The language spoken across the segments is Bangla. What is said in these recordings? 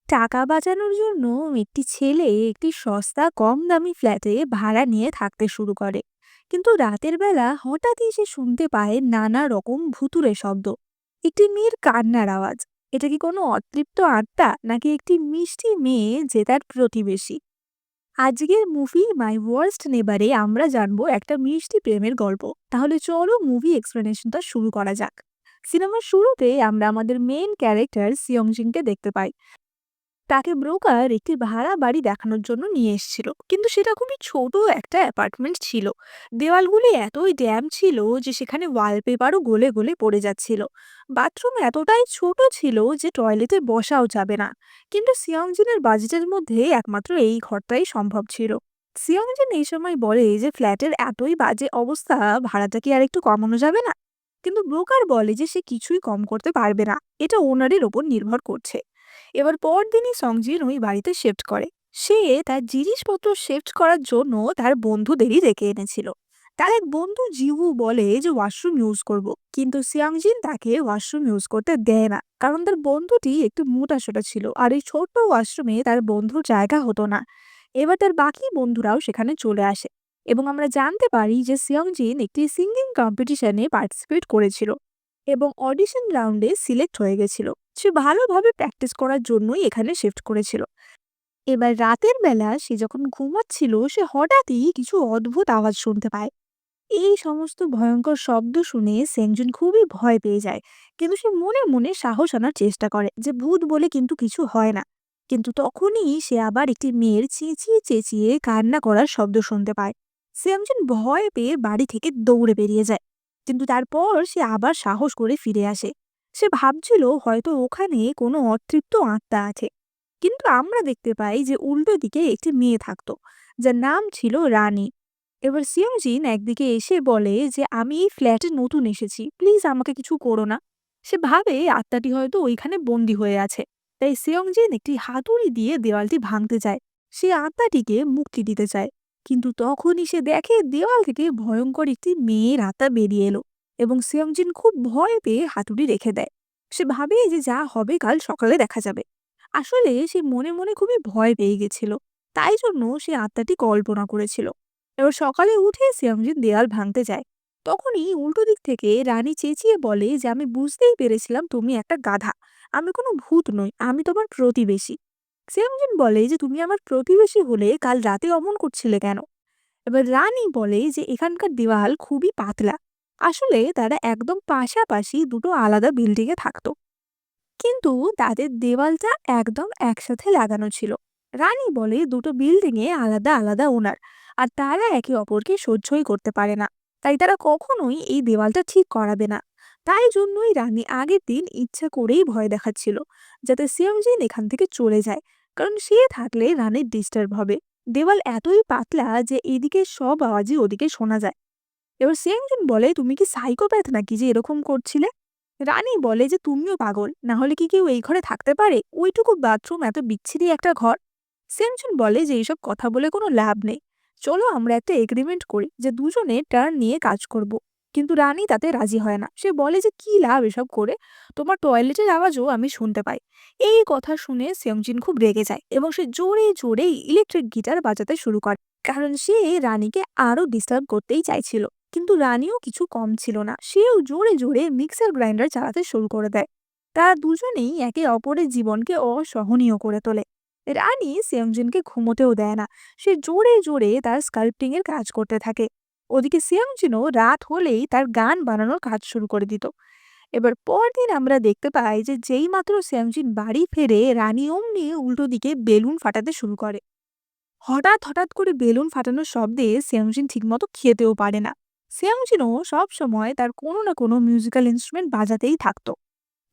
টাকা বাঁচানোর জন্য একটি ছেলে একটি সস্তা কম দামি ফ্ল্যাটে ভাড়া নিয়ে থাকতে শুরু করে। কিন্তু রাতের বেলা হঠাৎই সে শুনতে পায় নানা রকম ভুতুড়ে শব্দ, একটি মেয়ের কান্নার আওয়াজ। এটা কি কোনো অতৃপ্ত আত্মা নাকি একটি মিষ্টি মেয়ে যে তার প্রতিবেশী? আজকের মুভি মাই ওয়ার্স্ট নেবারে আমরা জানবো একটা মিষ্টি প্রেমের গল্প। তাহলে চলো মুভি এক্সপ্লেনেশনটা শুরু করা যাক। সিনেমার শুরুতে আমরা আমাদের মেইন ক্যারেক্টার সিয়ংজিনকে দেখতে পাই। তাকে ব্রোকার একটি ভাড়া বাড়ি দেখানোর জন্য নিয়ে এসেছিল, কিন্তু সেটা খুবই ছোট একটা অ্যাপার্টমেন্ট ছিল। দেওয়ালগুলি এতই ড্যাম ছিল যে সেখানে ওয়ালপেপারও গলে গলে পড়ে যাচ্ছিল। বাথরুম এতটাই ছোট ছিল যে টয়লেটে বসাও যাবে না। কিন্তু সিয়ংজিনের বাজেটের মধ্যে একমাত্র এই ঘরটাই সম্ভব ছিল। সিয়ংজিন এই সময় বলে যে ফ্ল্যাটের এতই বাজে অবস্থা, ভাড়াটা কি আর একটু কমানো যাবে না? কিন্তু ব্রোকার বলে যে সে কিছুই কম করতে পারবে না, এটা ওনারের ওপর নির্ভর করছে। এবার পরদিনই সংজিন ওই বাড়িতে শিফট করে। সে তার জিনিসপত্র শিফট করার জন্য তার বন্ধুদেরই ডেকে এনেছিল। তার এক বন্ধু জিউ বলে যে ওয়াশরুম ইউজ করব, কিন্তু সিয়াংজিন তাকে ওয়াশরুম ইউজ করতে দেয় না, কারণ তার বন্ধুটি একটু মোটাসোটা ছিল আর এই ছোট্ট ওয়াশরুমে তার বন্ধুর জায়গা হতো না। এবার তার বাকি বন্ধুরাও সেখানে চলে আসে এবং আমরা জানতে পারি যে সিয়ংজিন একটি সিঙ্গিং কম্পিটিশনে পার্টিসিপেট করেছিল এবং অডিশন রাউন্ডে সিলেক্ট হয়ে গেছিল। সে ভালোভাবে প্র্যাকটিস করার জন্যই এখানে শিফট করেছিল। এবার রাতের বেলা সে যখন ঘুমাচ্ছিল, সে হঠাৎই কিছু অদ্ভুত আওয়াজ শুনতে পায়। এই সমস্ত ভয়ঙ্কর শব্দ শুনে সেংজুন খুবই ভয় পেয়ে যায়। কিন্তু সে মনে মনে সাহস আনার চেষ্টা করে যে ভূত বলে কিন্তু কিছু হয় না। কিন্তু তখনই সে আবার একটি মেয়ের চেঁচিয়ে চেঁচিয়ে কান্না করার শব্দ শুনতে পায়। সেংজুন ভয় পেয়ে বাড়ি থেকে দৌড়ে বেরিয়ে যায়। কিন্তু তারপর সে আবার সাহস করে ফিরে আসে। সে ভাবছিল হয়তো ওখানে কোনো অতৃপ্ত আত্মা আছে। কিন্তু আমরা দেখতে পাই যে উল্টো দিকে একটি মেয়ে থাকতো, যার নাম ছিল রানী। এবার সিয়ংজিন একদিকে এসে বলে যে আমি এই ফ্ল্যাটে নতুন এসেছি, প্লিজ আমাকে কিছু করো না। সে ভাবে আত্মাটি হয়তো ওইখানে বন্দি হয়ে আছে। তাই সিয়ংজিন একটি হাতুড়ি দিয়ে দেওয়ালটি ভাঙতে চায়। সে আত্মাটিকে মুক্তি দিতে চায়। কিন্তু তখনই সে দেখে দেওয়াল থেকে ভয়ঙ্কর একটি মেয়ের আত্মা বেরিয়ে এলো এবং সিয়ংজিন খুব ভয় পেয়ে হাতুড়ি রেখে দেয়। সে ভাবে যে যা হবে কাল সকালে দেখা যাবে। আসলে সে মনে মনে খুবই ভয় পেয়ে গেছিল, তাই জন্য সে আত্মাটি কল্পনা করেছিল। এবার সকালে উঠে সিয়ামজিন দেয়াল ভাঙতে যায়। তখনই উল্টো দিক থেকে রানী চেঁচিয়ে বলে যে আমি বুঝতেই পেরেছিলাম তুমি একটা গাধা। আমি কোনো ভূত নই, আমি তোমার প্রতিবেশী। সিয়ামজিন বলে যে তুমি আমার প্রতিবেশী হলে কাল রাতে অমন করছিলে কেন? এবার রানী বলে যে এখানকার দেওয়াল খুবই পাতলা। আসলে তারা একদম পাশাপাশি দুটো আলাদা বিল্ডিং এ থাকতো, কিন্তু তাদের দেওয়ালটা একদম একসাথে লাগানো ছিল। রানী বলে দুটো বিল্ডিং এ আলাদা আলাদা ওনার, আর তারা একে অপরকে সহ্যই করতে পারে না। তাই তারা কখনোই এই দেওয়ালটা ঠিক করাবে না। তাই জন্যই রানী আগের দিন ইচ্ছা করেই ভয় দেখাচ্ছিল, যাতে সিয়ংজিন এখান থেকে চলে যায়, কারণ সে থাকলে রানীর ডিস্টার্ব হবে। দেওয়াল এতই পাতলা যে এদিকে সব আওয়াজই ওদিকে শোনা যায়। এবার সিয়াংজুন বলে তুমি কি সাইকোপ্যাথ নাকি যে এরকম করছিলে? রানী বলে যে তুমিও পাগল, না হলে কি কেউ এই ঘরে থাকতে পারে? ওইটুকু বাথরুম, এত বিচ্ছিরি একটা ঘর। সিয়াংজুন বলে যে এইসব কথা বলে কোনো লাভ নেই, চলো আমরা একটা এগ্রিমেন্ট করি যে দুজনে টার্ন নিয়ে কাজ করব। কিন্তু রানী তাতে রাজি হয় না। সে বলে যে কি লাভ এসব করে, তোমার টয়লেটের আওয়াজও আমি শুনতে পাই। এই কথা শুনে সিয়ংজিন খুব রেগে যায় এবং সে জোরে জোরে ইলেকট্রিক গিটার বাজাতে শুরু করে, কারণ সে রানীকে আরো ডিস্টার্ব করতেই চাইছিল। কিন্তু রানীও কিছু কম ছিল না, সেও জোরে জোরে মিক্সার গ্রাইন্ডার চালাতে শুরু করে দেয়। তারা দুজনেই একে অপরের জীবনকে অসহনীয় করে তোলে। রানী সিয়াংজিনকে ঘুমোতেও দেয় না, সে জোরে জোরে তার স্কাল্পটিং এর কাজ করতে থাকে। ওদিকে সিয়াংজিনও রাত হলেই তার গান বানানোর কাজ শুরু করে দিত। এবার পরদিন আমরা দেখতে পাই যে যেই মাত্র সিয়াংজিন বাড়ি ফেরে, রানী অমনি উল্টো দিকে বেলুন ফাটাতে শুরু করে। হঠাৎ হঠাৎ করে বেলুন ফাটানোর শব্দে সিয়াংজিন ঠিকমতো খেতেও পারে না। সিয়াংজিনও সব সময় তার কোনো না কোনো মিউজিক্যাল ইনস্ট্রুমেন্ট বাজাতেই থাকতো।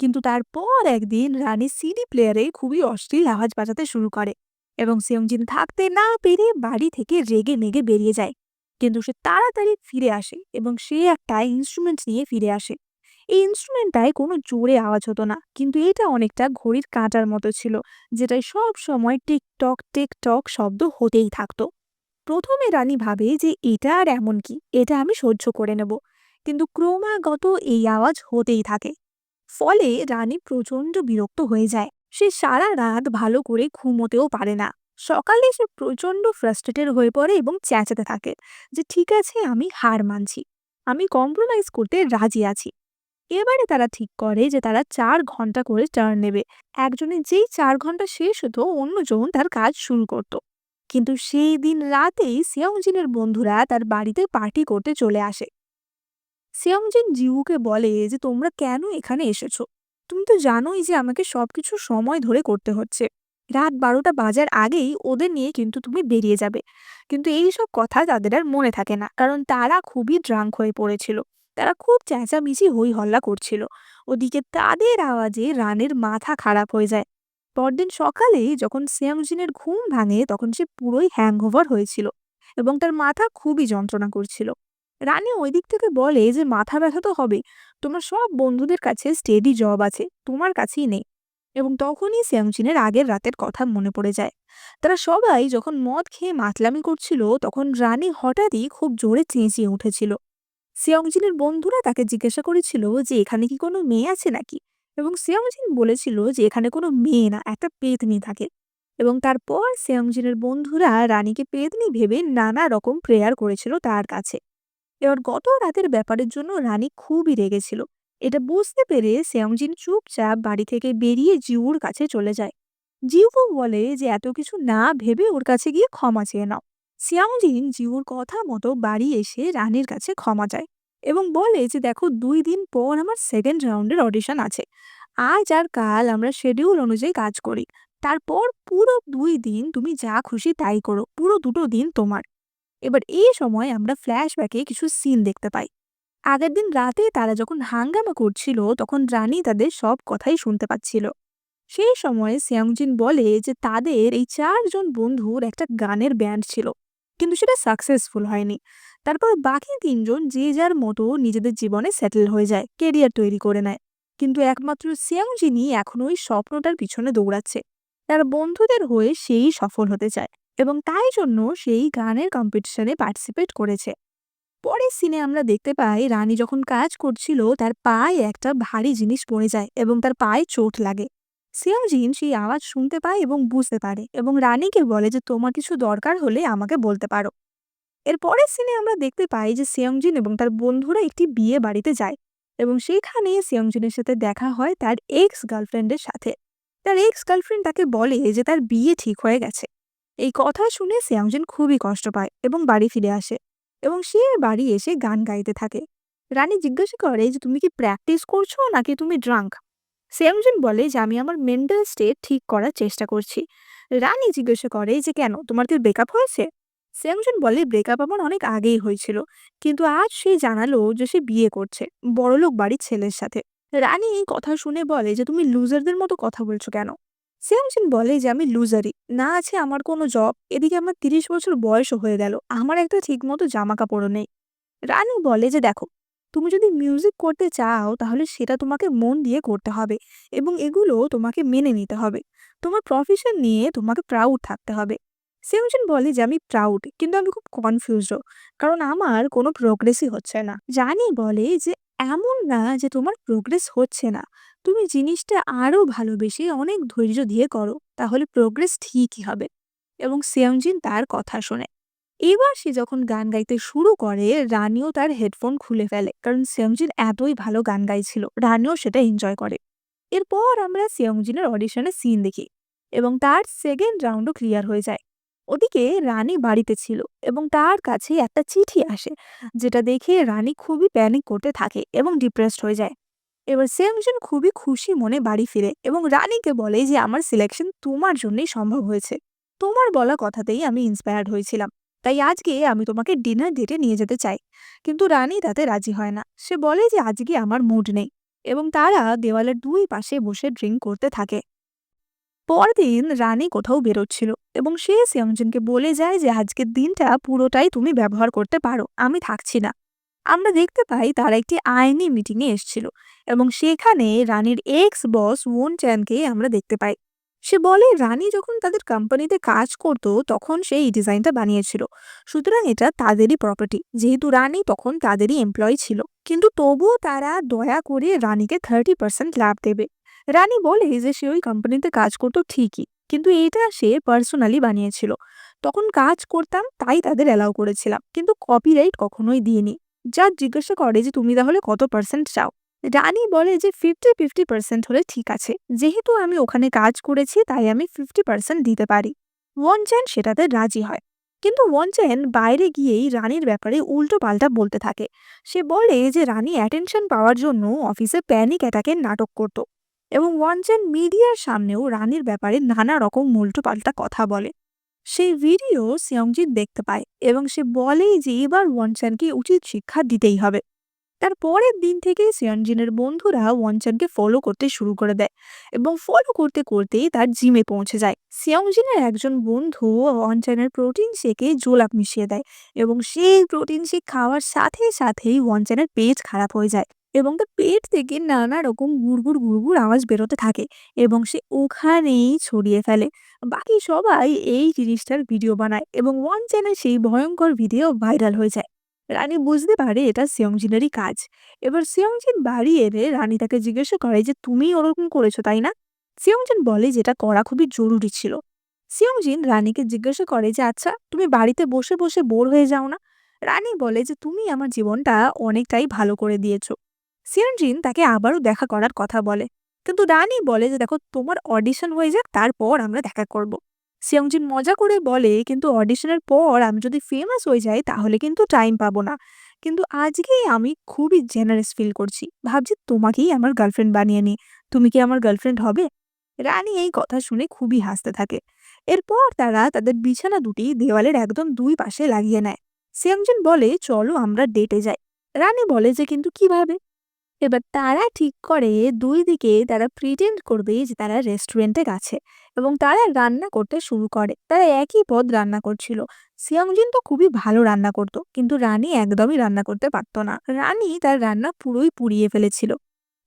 কিন্তু তারপর একদিন রানী সিডি প্লেয়ারে খুবই অশ্লীল আওয়াজ বাজাতে শুরু করে এবং সিয়ংজিন থাকতে না পেরে বাড়ি থেকে রেগে মেগে বেরিয়ে যায়। কিন্তু সে তাড়াতাড়ি ফিরে আসে এবং সে একটা ইনস্ট্রুমেন্ট নিয়ে ফিরে আসে। এই ইনস্ট্রুমেন্টটায় কোনো জোরে আওয়াজ হতো না, কিন্তু এটা অনেকটা ঘড়ির কাঁটার মতো ছিল, যেটায় সব সময় টিক টক শব্দ হতেই থাকতো। প্রথমে রানী ভাবে যে এটা আর এমন কি, এটা আমি সহ্য করে নেব। কিন্তু ক্রমাগত এই আওয়াজ হতেই থাকে। ফলে রানী প্রচন্ড বিরক্ত হয়ে যায় সে সারা রাত ভালো করে ঘুমোতেও পারে না। সকালে সে প্রচন্ড ফ্রাস্ট্রেটেড হয়ে পড়ে এবং চেঁচাতে থাকে যে ঠিক আছে, আমি হার মানছি, আমি কম্প্রোমাইজ করতে রাজি আছি। এবারে তারা ঠিক করে যে তারা 4 ঘন্টা করে টার্ন নেবে। একজনের যেই 4 ঘন্টা শেষ হতো, অন্যজন তার কাজ শুরু করত। কিন্তু সেই দিন রাতেই সিয়ংজিনের বন্ধুরা তার বাড়িতে পার্টি করতে চলে আসে। সিয়ংজিন জিউকে বলে যে তোমরা কেন এখানে এসেছো? তুমি তো জানোই যে আমাকে সবকিছু সময় ধরে করতে হচ্ছে। রাত 12টা বাজার আগেই ওদের নিয়ে কিন্তু তুমি বেরিয়ে যাবে। কিন্তু এই সব কথা তাদের আর মনে থাকে না, কারণ তারা খুবই ড্রাঙ্ক হয়ে পড়েছিল। তারা খুব চেঁচামেচি হই হল্লা করছিল। ওদিকে তাদের আওয়াজে রানের মাথা খারাপ হয়ে যায়। পরদিন সকালে যখন সিয়াংজিনের ঘুম ভাঙে, তখন সে পুরোই হ্যাংওভার হয়েছিল এবং তার মাথা খুবই যন্ত্রণা করছিল। রানী ওই দিক থেকে বলে যে মাথা ব্যথা তো হবে, তোমার সব বন্ধুদের কাছে স্টেডি জব আছে, তোমার কাছেই নেই। এবং তখনই সিয়াংচিনের আগের রাতের কথা মনে পড়ে যায়। তারা সবাই যখন মদ খেয়ে মাতলামি করছিল, তখন রানী হঠাৎই খুব জোরে চেঁচিয়ে উঠেছিল। সিয়াংজিনের বন্ধুরা তাকে জিজ্ঞাসা করেছিল যে এখানে কি কোনো মেয়ে আছে নাকি, এবং সিয়াংজিন বলেছিল যে এখানে কোনো মেয়ে না, একটা পেতনি থাকে। এবং তারপর সিয়াংজিনের বন্ধুরা রানীকে পেতনি ভেবে নানা রকম প্রেয়ার করেছিল তার কাছে। এবার গত রাতের ব্যাপারের জন্য রানী খুবই রেগেছিল। এটা বুঝতে পেরে সেয়ংজিন চুপচাপ বাড়ি থেকে বেরিয়ে জিউর কাছে চলে যায়। জিউও বলে যে এত কিছু না ভেবে ওর কাছে গিয়ে ক্ষমা চেয়ে নাও। সিয়াংজিন জিউর কথা মতো বাড়ি এসে রানীর কাছে ক্ষমা চায় এবং বলে যে দেখো, 2 দিন পর আমার সেকেন্ড রাউন্ডের অডিশন আছে। আজ আর কাল আমরা শিডিউল অনুযায়ী কাজ করি। তারপর পুরো 2 দিন তুমি যা খুশি তাই করো, পুরো দুটো দিন তোমার। এবার এই সময় আমরা ফ্ল্যাশব্যাকে কিছু সিন দেখতে পাই। আগের দিন রাতে তারা যখন হাঙ্গামা করছিল, তখন রানী তাদের সব কথাই শুনতে পাচ্ছিল। সেই সময়ে সিয়াংজিন বলে যে তাদের এই 4 জন বন্ধুর একটা গানের ব্যান্ড ছিল, কিন্তু সেটা সাকসেসফুল হয়নি। তারপর বাকি 3 জন যে যার মতো নিজেদের জীবনে সেটেল হয়ে যায়, কেরিয়ার তৈরি করে নেয়। কিন্তু একমাত্র সিয়াংজিনই এখনো ওই স্বপ্নটার পিছনে দৌড়াচ্ছে। তার বন্ধুদের হয়ে সেই সফল হতে চায় এবং তাই জন্য সেই গানের কম্পিটিশনে পার্টিসিপেট করেছে। পরের সিনে আমরা দেখতে পাই রানী যখন কাজ করছিল, তার পায়ে একটা ভারী জিনিস পড়ে যায় এবং তার পায়ে চোট লাগে। সিয়াংজিন সেই আওয়াজ শুনতে পায় এবং বুঝতে পারে এবং রানীকে বলে যে তোমার কিছু দরকার হলে আমাকে বলতে পারো। এর পরের সিনে আমরা দেখতে পাই যে সিয়াংজিন এবং তার বন্ধুরা একটি বিয়ে বাড়িতে যায় এবং সেখানে সিয়াংজিনের সাথে দেখা হয় তার এক্স গার্লফ্রেন্ডের সাথে। তার এক্স গার্লফ্রেন্ড তাকে বলে যে তার বিয়ে ঠিক হয়ে গেছে। এই কথা শুনে সিয়াংজিন খুবই কষ্ট পায় এবং বাড়ি ফিরে আসে এবং সে বাড়ি এসে গান গাইতে থাকে। রানী জিজ্ঞাসা করে যে তুমি কি প্র্যাকটিস করছো নাকি তুমি ড্রাঙ্ক? সিয়াংজিন বলে যে আমি আমার মেন্টাল স্টেট ঠিক করার চেষ্টা করছি। রানী জিজ্ঞাসা করে যে কেন, তোমার কি ব্রেকআপ হয়েছে? সেমজন বলে ব্রেকআপ আমার অনেক আগেই হয়েছিল, কিন্তু আজ সে জানালো যে সে বিয়ে করছে বড়লোক বাড়ির ছেলের সাথে। রানী এই কথা শুনে বলে যে তুমি লুজারদের মতো কথা বলছো কেন? সেমজন বলে যে আমি লুজারই না, আছে আমার কোনো জব, এদিকে আমার 30 বছর বয়সও হয়ে গেল, আমার একটা ঠিক মতো জামা কাপড়ও নেই। রানী বলে যে দেখো, তুমি যদি মিউজিক করতে চাও তাহলে সেটা তোমাকে মন দিয়ে করতে হবে এবং এগুলো তোমাকে মেনে নিতে হবে। তোমার প্রফেশন নিয়ে তোমাকে প্রাউড থাকতে হবে। সেমজন বলে যে আমি প্রাউড, কিন্তু আমি খুব কনফিউজড, কারণ আমার কোনো প্রোগ্রেসই হচ্ছে না। জানি বলে যে এমন না যে তোমার প্রোগ্রেস হচ্ছে না, তুমি জিনিসটা আরো ভালোবেসে অনেক ধৈর্য দিয়ে করো, তাহলে প্রোগ্রেস ঠিকই হবে। এবং সেয়ংজিন তার কথা শোনে। এবার সে যখন গান গাইতে শুরু করে, রানীও তার হেডফোন খুলে ফেলে, কারণ সেয়ংজিন এতই ভালো গান গাইছিল, রানীও সেটা এনজয় করে। এরপর আমরা সেয়ংজিনের অডিশনের সিন দেখি এবং তার সেকেন্ড রাউন্ডও ক্লিয়ার হয়ে যায়। ওদিকে রানী বাড়িতে ছিল এবং তার কাছে একটা চিঠি আসে, যেটা দেখে রানী খুবই প্যানিক করতে থাকে এবং ডিপ্রেসড হয়ে যায়। এবার সেয়ংজিন খুবই খুশি মনে বাড়ি ফিরে এবং রানীকে বলে যে আমার সিলেকশন তোমার জন্যই সম্ভব হয়েছে, তোমার বলা কথাতেই আমি ইন্সপায়ার্ড হয়েছিলাম, তাই আজকে আমি তোমাকে ডিনার ডেটে নিয়ে যেতে চাই। কিন্তু রানী তাতে রাজি হয় না, সে বলে যে আজকে আমার মুড নেই। এবং তারা দেওয়ালের 2 পাশে বসে ড্রিঙ্ক করতে থাকে। পরদিন রানী কোথাও বেরোচ্ছিল এবং সে সিয়াংজিনকে বলে যায় যে আজকের দিনটা পুরোটাই তুমি ব্যবহার করতে পারো, আমি থাকছি না। আমরা দেখতে পাই তারা একটি আইনি মিটিং এ এসেছিল এবং সেখানে রানীর এক্স বস ওন চ্যানকে আমরা দেখতে পাই। সে বলে রানী যখন তাদের কোম্পানিতে কাজ করত তখন সে এই ডিজাইনটা বানিয়েছিল, সুতরাং এটা তাদেরই প্রপার্টি, যেহেতু রানী তখন তাদেরই এমপ্লয়ি ছিল। কিন্তু তবুও তারা দয়া করে রানীকে 30% লাভ দেবে। রানী বলে যে সে ওই কোম্পানিতে কাজ করতো ঠিকই, কিন্তু এটা সে পার্সোনালি বানিয়েছিল। তখন কাজ করতাম তাই তাদের অ্যালাউ করেছিলাম, কিন্তু কপিরাইট কখনোই দিইনি। জাজ জিজ্ঞাসা করে যে তুমি তাহলে কত পার্সেন্ট চাও। রানী বলে যে 50-50% হলে ঠিক আছে, যেহেতু আমি ওখানে কাজ করেছি তাই আমি 50% দিতে পারি। ওয়ান চ্যান সেটাতে রাজি হয়। কিন্তু ওয়ান চ্যান বাইরে গিয়েই রানীর ব্যাপারে উল্টো পাল্টা বলতে থাকে। সে বলে যে রানী অ্যাটেনশন পাওয়ার জন্য অফিসে প্যানিক অ্যাটাকের নাটক করত, এবং ওয়ানচেন মিডিয়ার সামনেও রানীর ব্যাপারে নানা রকম উল্টোপাল্টা কথা বলে। সেই ভিডিও সিয়ংজিৎ দেখতে পায় এবং সে বলে যে এবার ওয়ানচানকে উচিত শিক্ষা দিতেই হবে। তার পরের দিন থেকে সিয়ঞ্জিনের বন্ধুরা ওয়ানচানকে ফলো করতে শুরু করে দেয়, এবং ফলো করতে করতেই তার জিমে পৌঁছে যায়। সিয়ংজিনের একজন বন্ধু ওয়ানচানের প্রোটিন শেকে জোলাপ মিশিয়ে দেয়, এবং সেই প্রোটিন শেক খাওয়ার সাথে সাথেই ওয়ানচানের পেট খারাপ হয়ে যায়, এবং তার পেট থেকে নানা রকম গুড়গুড় গুড়গুড় আওয়াজ বেরোতে থাকে, এবং সে ওখানেই ছড়িয়ে ফেলে। বাকি সবাই এই জিনিসটার ভিডিও বানায় এবং ওয়ানচানের সেই ভয়ঙ্কর ভিডিও ভাইরাল হয়ে যায়। রানী বুঝতে পারে এটা সিয়ংজিনেরই কাজ। এবার সিয়ংজিন বাড়ি এলে রানী তাকে জিজ্ঞাসা করে যে তুমি ওরকম করেছো তাই না। সিয়ংজিন বলে যে এটা করা খুবই জরুরি ছিল। সিয়ংজিন রানীকে জিজ্ঞাসা করে যে আচ্ছা তুমি বাড়িতে বসে বসে বোর হয়ে যাও না। রানী বলে যে তুমি আমার জীবনটা অনেকটাই ভালো করে দিয়েছো। সিয়ংজিন তাকে আবারও দেখা করার কথা বলে, কিন্তু রানী বলে যে দেখো তোমার অডিশন হয়ে যাক, তারপর আমরা দেখা করব। সিয়ংজিন মজা করে বলে কিন্তু অডিশনের পর আমি যদি ফেমাস হয়ে যাই তাহলে কিন্তু টাইম পাবো না। কিন্তু আজকেই আমি খুবই জেনারেস ফিল করছি, ভাবছি তোমাকেই আমার গার্লফ্রেন্ড বানিয়ে নিই। তুমি কি আমার গার্লফ্রেন্ড হবে? রানী এই কথা শুনে খুবই হাসতে থাকে। এরপর তারা তাদের বিছানা দুটি দেওয়ালের একদম দুই পাশে লাগিয়ে নেয়। সিয়ংজিন বলে চলো আমরা ডেটে যাই। রানী বলে যে কিন্তু কিভাবে। এবার তারা ঠিক করে দুই দিকে তারা প্রিটেন্ড করবে যে তারা রেস্টুরেন্টে গেছে, এবং তারা রান্না করতে শুরু করে। তারা একই পদ রান্না করছিল। সিয়াংজিন তো খুবই ভালো রান্না করত, কিন্তু রানী একদমই রান্না করতে পারতো না। রানী তার রান্না পুরোই পুড়িয়ে ফেলেছিল।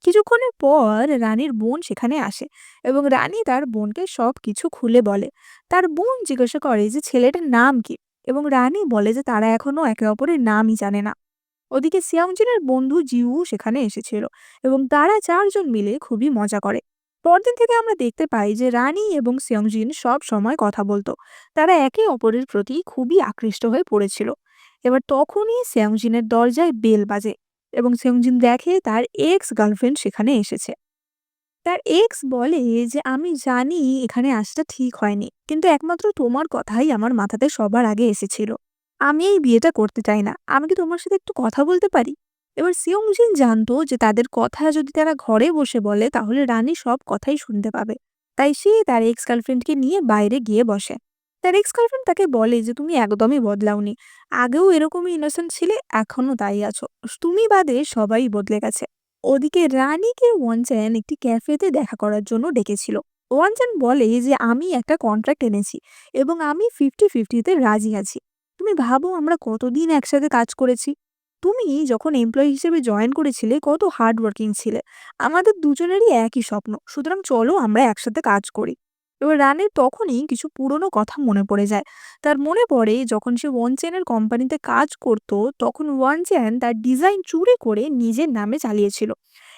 কিছুক্ষণের পর রানীর বোন সেখানে আসে, এবং রানী তার বোনকে সব কিছু খুলে বলে। তার বোন জিজ্ঞাসা করে যে ছেলেটার নাম কি, এবং রানী বলে যে তারা এখনো একে অপরের নামই জানে না। ওদিকে সিয়াংজিনের বন্ধু জিউ সেখানে এসেছিল, এবং তারা চারজন মিলে খুবই মজা করে। পরদিন থেকে আমরা দেখতে পাই যে রানী এবং সিয়ংজিন সব সময় কথা বলতো। তারা একে অপরের প্রতি খুবই আকৃষ্ট হয়ে পড়েছিল। এবার তখনই সিয়ংজিনের দরজায় বেল বাজে, এবং সিয়ংজিন দেখে তার এক্স গার্লফ্রেন্ড সেখানে এসেছে। তার এক্স বলে যে আমি জানি এখানে আসটা ঠিক হয়নি, কিন্তু একমাত্র তোমার কথাই আমার মাথাতে সবার আগে এসেছিল। আমি এই বিয়েটা করতে চাই না, আমি কি তোমার সাথে একটু কথা বলতে পারি? এবার সিয়ংজিন জানতো যে তাদের কথা যদি তারা ঘরে বসে বলে তাহলে রানী সব কথাই শুনতে পাবে। তাই সে তার এক্স গার্লফ্রেন্ডকে নিয়ে বাইরে গিয়ে বসে। তার এক্স গার্লফ্রেন্ড তাকে বলে যে তুমি একদমই বদলাওনি, আগেও এরকমই ইনোসেন্ট ছিলে, এখনো তাই আছো, তুমি বাদে সবাই বদলে গেছে। ওদিকে রানীকে ওয়ানচান একটি ক্যাফেতে দেখা করার জন্য ডেকেছিল। ওয়ানচান বলে যে আমি একটা কন্ট্রাক্ট এনেছি, এবং আমি 50-50-তে রাজি আছি। তুমি ভাবো আমরা কতদিন একসাথে কাজ করেছি। তুমি যখন এমপ্লয়ি হিসেবে জয়েন করেছিলে কত হার্ড ওয়ার্কিং ছিলে। আমাদের দুজনেরই একই স্বপ্ন, সুতরাং চলো আমরা একসাথে কাজ করি। এবার রানীর তখনই কিছু পুরনো কথা মনে পড়ে যায়। তার মনে পড়ে যখন সে ওয়ানচেনের কোম্পানিতে কাজ করত, তখন ওয়ানচেন তার ডিজাইন চুরি করে নিজের নামে চালিয়েছিল।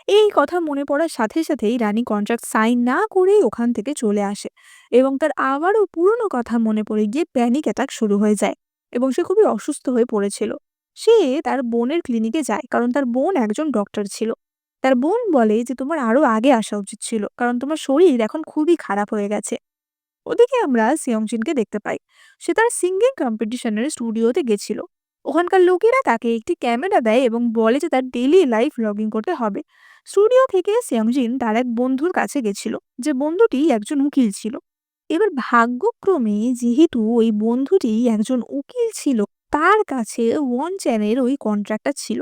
এই কথা মনে পড়ার সাথে সাথেই রানী কন্ট্রাক্ট সাইন না করেই ওখান থেকে চলে আসে, এবং তার আবারও পুরনো কথা মনে পড়ে গিয়ে প্যানিক অ্যাটাক শুরু হয়ে যায়, এবং সে খুবই অসুস্থ হয়ে পড়েছিল। সে তার বোনের ক্লিনিকে যায়, কারণ তার বোন একজন ডক্টর ছিল। তার বোন বলে যে তোমার আরো আগে আসা উচিত ছিল, কারণ তোমার শরীর এখন খুবই খারাপ হয়ে গেছে। ওদিকে আমরা সিয়ংজিনকে দেখতে পাই। সে তার সিঙ্গিং কম্পিটিশনের স্টুডিওতে গেছিল। ওখানকার লোকেরা তাকে একটি ক্যামেরা দেয় এবং বলে যে তার ডেইলি লাইফ লগইন করতে হবে। স্টুডিও থেকে সিয়ংজিন তার এক বন্ধুর কাছে গেছিল, যে বন্ধুটি একজন উকিল ছিল। এবার ভাগ্যক্রমে যেহেতু ওই বন্ধুটি একজন উকিল ছিল, তার কাছে ওয়ান চ্যানের ওই কন্ট্রাক্টটা ছিল।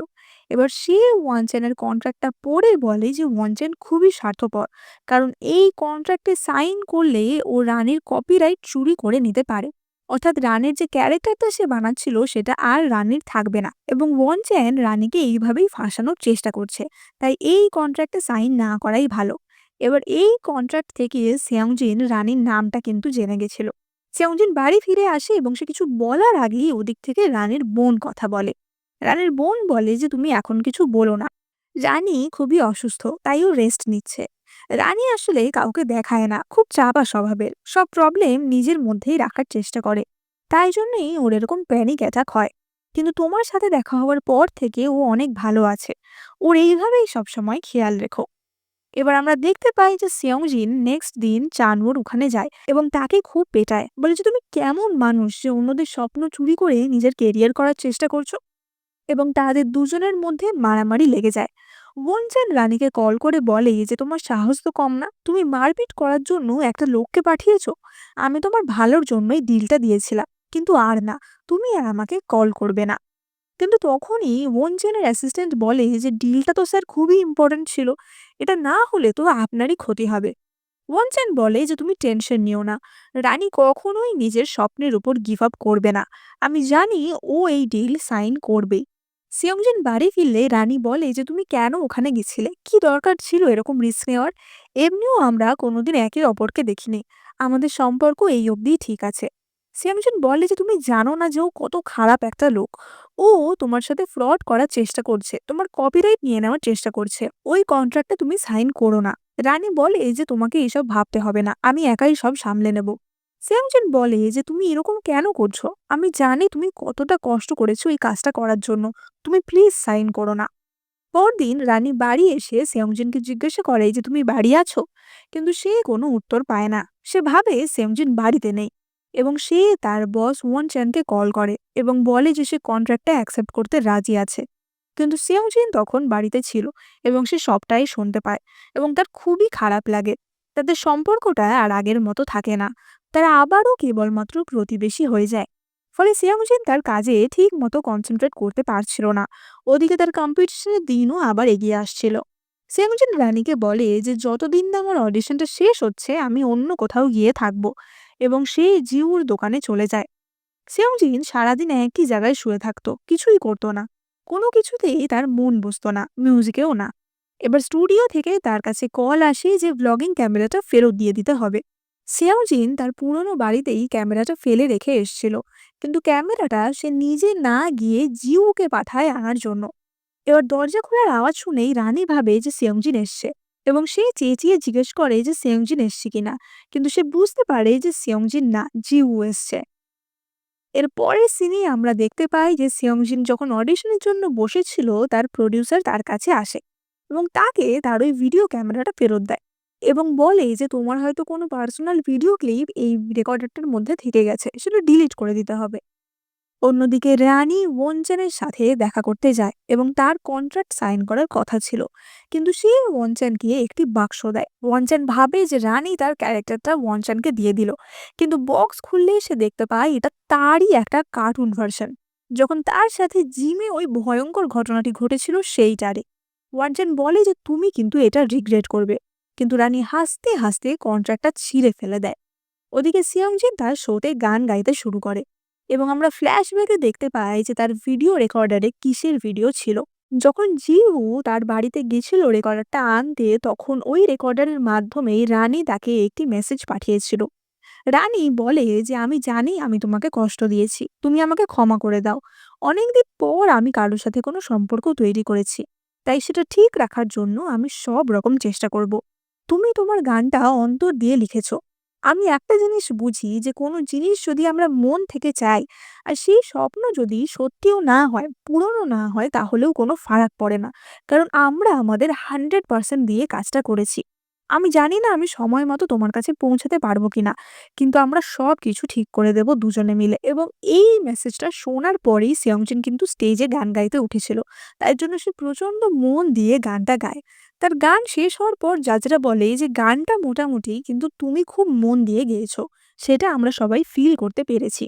এবার সে ওয়ান চ্যানের কন্ট্রাক্টটা পড়ে বলে যে ওয়ান চ্যান খুবই স্বার্থপর, কারণ এই কন্ট্রাক্টে সাইন করলে ও রানীর কপিরাইট চুরি করে নিতে পারে। অর্থাৎ রানীর যে ক্যারেক্টারটা সে বানাচ্ছিল সেটা আর রানীর থাকবে না, এবং ওয়ান চ্যান রানীকে এইভাবেই ফাঁসানোর চেষ্টা করছে। তাই এই কন্ট্রাক্টে সাইন না করাই ভালো। এবার এই কন্ট্রাক্ট থেকে সিয়াংজিন রানীর নামটা কিন্তু জেনে গেছিল। সিয়াংজিন বাড়ি ফিরে আসে এবং সে কিছু বলার আগেই ওদিক থেকে রানীর বোন কথা বলে। রানীর বোন বলে যে তুমি এখন কিছু বলো না, রানী খুবই অসুস্থ তাই ও রেস্ট নিচ্ছে। রানী আসলে কাউকে দেখায় না, খুব চাপা স্বভাবের, সব প্রবলেম নিজের মধ্যেই রাখার চেষ্টা করে। তাই জন্যই ওর এরকম প্যানিক অ্যাটাক হয়। কিন্তু তোমার সাথে দেখা হওয়ার পর থেকে ও অনেক ভালো আছে। ওর এইভাবেই সবসময় খেয়াল রেখো। এবার আমরা দেখতে পাই যে সিয়ংজিন নেক্সট দিন চানওর ওখানে যায় এবং তাকে খুব পেটায়, বলে যে তুমি কেমন মানুষ যে অন্যদের স্বপ্ন চুরি করে নিজের কেরিয়ার করার চেষ্টা করছো। এবং তাদের দুজনের মধ্যে মারামারি লেগে যায়। ওয়ানচেন রানীকে কল করে বলে যে তোমার সাহস তো কম না, তুমি মারপিট করার জন্য একটা লোককে পাঠিয়েছো। আমি তোমার ভালোর জন্যই ডিলটা দিয়েছিলাম, কিন্তু আর না, তুমি আর আমাকে কল করবে না। কিন্তু তখনই ওয়ানচেনের অ্যাসিস্ট্যান্ট বলে যে ডিলটা তো স্যার খুবই ইম্পর্ট্যান্ট ছিল, এটা না হলে তো আপনারই ক্ষতি হবে। ওয়ানচেন বলে যে তুমি টেনশন নিও না, রানী কখনোই নিজের স্বপ্নের উপর গিভ আপ করবে না। আমি জানি ও এই ডিল সাইন করবেই। সিয়ংজিন বাড়ি ফিরলে রানী বলে যে তুমি কেন ওখানে গেছিলে, কি দরকার ছিল এরকম রিস্ক নেওয়ার। এমনিও আমরা কোনোদিন একে অপরকে দেখিনি, আমাদের সম্পর্ক এই অবধিই ঠিক আছে। সিয়ংজিন বলে যে তুমি জানো না যে ও কত খারাপ একটা লোক। ও তোমার সাথে ফ্রড করার চেষ্টা করছে, তোমার কপিরাইট নিয়ে নেওয়ার চেষ্টা করছে, ওই কন্ট্রাক্টটা তুমি সাইন করো না। রানী বলে যে তোমাকে এসব ভাবতে হবে না, আমি একাই সব সামলে নেব। সেমজন বলে যে তুমি এরকম কেন করছো, আমি জানি তুমি কতটা কষ্ট করেছো এই কাজটা করার জন্য, তুমি প্লিজ সাইন করো না। পরদিন রানী বাড়ি এসে সেমজিনকে জিজ্ঞাসা করে যে তুমি বাড়ি আছো, কিন্তু সে কোনো উত্তর পায় না। সে ভাবে সেমজিন বাড়িতে নেই এবং সে তার বস ওয়ান চ্যানকে কল করে এবং বলে যে সে কন্ট্রাক্টটা অ্যাকসেপ্ট করতে রাজি আছে। কিন্তু সেওজিন তখন বাড়িতে ছিল এবং সে সবটাই শুনতে পায় এবং তার খুবই খারাপ লাগে। তাদের সম্পর্কটা আর আগের মতো থাকে না, তারা আবারও কেবলমাত্র প্রতিবেশী হয়ে যায়। ফলে সিয়াংজিন তার কাজে ঠিক মতো কনসেন্ট্রেট করতে পারছিল না। ওদিকে তার কম্পিটিশনের দিনও আবার এগিয়ে আসছিল। সিয়াংজিন রানীকে বলে যে যতদিন না আমার অডিশনটা শেষ হচ্ছে আমি অন্য কোথাও গিয়ে থাকবো, এবং সে জিউর দোকানে চলে যায়। সেয়ংজিন সারাদিন একই জায়গায় শুয়ে থাকতো, কিছুই করতো না, কোনো কিছুতেই তার মন বসতো না, মিউজিকেও না। এবার স্টুডিও থেকে তার কাছে কল আসে যে ব্লগিং ক্যামেরাটা ফেরত দিয়ে দিতে হবে। সেয়ংজিন তার পুরনো বাড়িতেই ক্যামেরাটা ফেলে রেখে এসেছিল, কিন্তু ক্যামেরাটা সে নিজে না গিয়ে জিউকে পাঠায় আনার জন্য। এবার দরজা খোলার আওয়াজ শুনেই রানী ভাবে যে সেয়ংজিন এসছে এবং সে চেঁচিয়ে জিজ্ঞেস করে যে সেয়ংজিন এসছে কিনা, কিন্তু সে বুঝতে পারে যে সেয়ংজিন না, জিউ এসছে। এর পরের সিনেই আমরা দেখতে পাই যে সিয়ংজিন যখন অডিশনের জন্য বসেছিল তার প্রডিউসার তার কাছে আসে এবং তাকে তার ওই ভিডিও ক্যামেরাটা ফেরত দেয় এবং বলে যে তোমার হয়তো কোনো পার্সোনাল ভিডিও ক্লিপ এই রেকর্ডারটার মধ্যে থেকে গেছে, সেটা ডিলিট করে দিতে হবে। অন্যদিকে রানী ওয়ানচানের সাথে দেখা করতে যায় এবং তার কন্ট্রাক্ট সাইন করার কথা ছিল, কিন্তু সে ওয়ানচানকে একটি বাক্স দেয়। ওয়ানচান ভাবে যে রানী তার ক্যারেক্টারটা ওয়ানচানকে দিয়ে দিল, কিন্তু বক্স খুললে সে দেখতে পায় এটা তারই একটা কার্টুন ভার্সন, যখন তার সাথে জিমে ওই ভয়ঙ্কর ঘটনাটি ঘটেছিল সেইটারে। ওয়ানচান বলে যে তুমি কিন্তু এটা রিগ্রেট করবে, কিন্তু রানী হাসতে হাসতে কন্ট্রাক্টটা ছিঁড়ে ফেলে দেয়। ওদিকে সিয়ংজিন তার শোতে গান গাইতে শুরু করে এবং আমরা ফ্ল্যাশব্যাকে দেখতে পাই যে তার ভিডিও রেকর্ডারে কিসের ভিডিও ছিল। যখন জিহু তার বাড়িতে গেছিল রেকর্ডারটা আনতে, তখন ওই রেকর্ডারের মাধ্যমেই রানী তাকে একটি মেসেজ পাঠিয়েছিল। রানী বলে যে আমি জানি আমি তোমাকে কষ্ট দিয়েছি, তুমি আমাকে ক্ষমা করে দাও। অনেকদিন পর আমি কারোর সাথে কোনো সম্পর্ক তৈরি করেছি, তাই সেটা ঠিক রাখার জন্য আমি সব রকম চেষ্টা করব। তুমি তোমার গানটা অন্তর দিয়ে লিখেছো। আমি একটা জিনিস বুঝি যে কোনো জিনিস যদি আমরা মন থেকে চাই আর সেই স্বপ্ন যদি সত্যিও না হয়, পূরণও না হয়, তাহলেও কোনো ফারাক পড়ে না, কারণ আমরা আমাদের 100% দিয়ে কাজটা করেছি। আমি জানি না আমি সময় মতো তোমার কাছে পৌঁছাতে পারবো কিনা, কিন্তু আমরা সবকিছু ঠিক করে দেব দুজনে মিলে। এবং এই মেসেজটা শোনার পরেই সেয়ংজিন কিন্তু স্টেজে গান গাইতে উঠেছিল, তাই জন্য সে প্রচন্ড মন দিয়ে গানটা গায়। তার গান শেষ হওয়ার পর জাজরা বলে যে গানটা মোটামুটি, কিন্তু তুমি খুব মন দিয়ে গেয়েছো, সেটা আমরা সবাই ফিল করতে পেরেছি।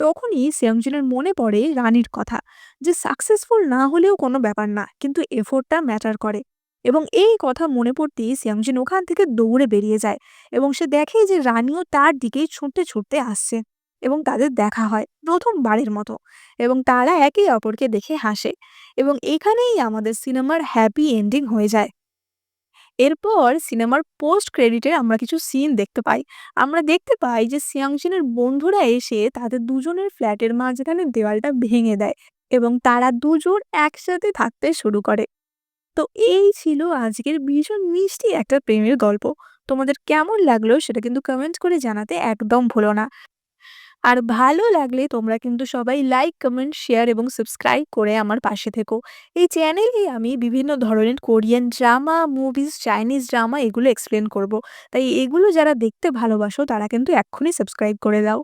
তখনই সেয়ংজিনের মনে পড়ে রানীর কথা, যে সাকসেসফুল না হলেও কোনো ব্যাপার না, কিন্তু এফোর্টটা ম্যাটার করে। এবং এই কথা মনে পড়তেই সিয়াংজিন ওখান থেকে দৌড়ে বেরিয়ে যায় এবং সে দেখে যে রানীও তার দিকেই ছুটতে ছুটতে আসছে এবং তাদের দেখা হয় প্রথমবারের মতো এবং তারা একে অপরকে দেখে হাসে এবং এখানেই আমাদের সিনেমার হ্যাপি এন্ডিং হয়ে যায়। এরপর সিনেমার পোস্ট ক্রেডিটে আমরা কিছু সিন দেখতে পাই। আমরা দেখতে পাই যে সিয়াংজিনের বন্ধুরা এসে তাদের দুজনের ফ্ল্যাটের মাঝখানে দেওয়ালটা ভেঙে দেয় এবং তারা দুজন একসাথে থাকতে শুরু করে। তো এই ছিল আজকের ভীষণ মিষ্টি একটা প্রেমের গল্প। তোমাদের কেমন লাগলো সেটা কিন্তু কমেন্ট করে জানাতে একদম ভুলো না। আর ভালো লাগলে তোমরা কিন্তু সবাই লাইক, কমেন্ট, শেয়ার এবং সাবস্ক্রাইব করে আমার পাশে থেকো। এই চ্যানেলে আমি বিভিন্ন ধরনের Korean drama, movies, Chinese drama এগুলো এক্সপ্লেন করব। তাই এগুলো যারা দেখতে ভালোবাসো তারা কিন্তু এক্ষুনি সাবস্ক্রাইব করে দাও।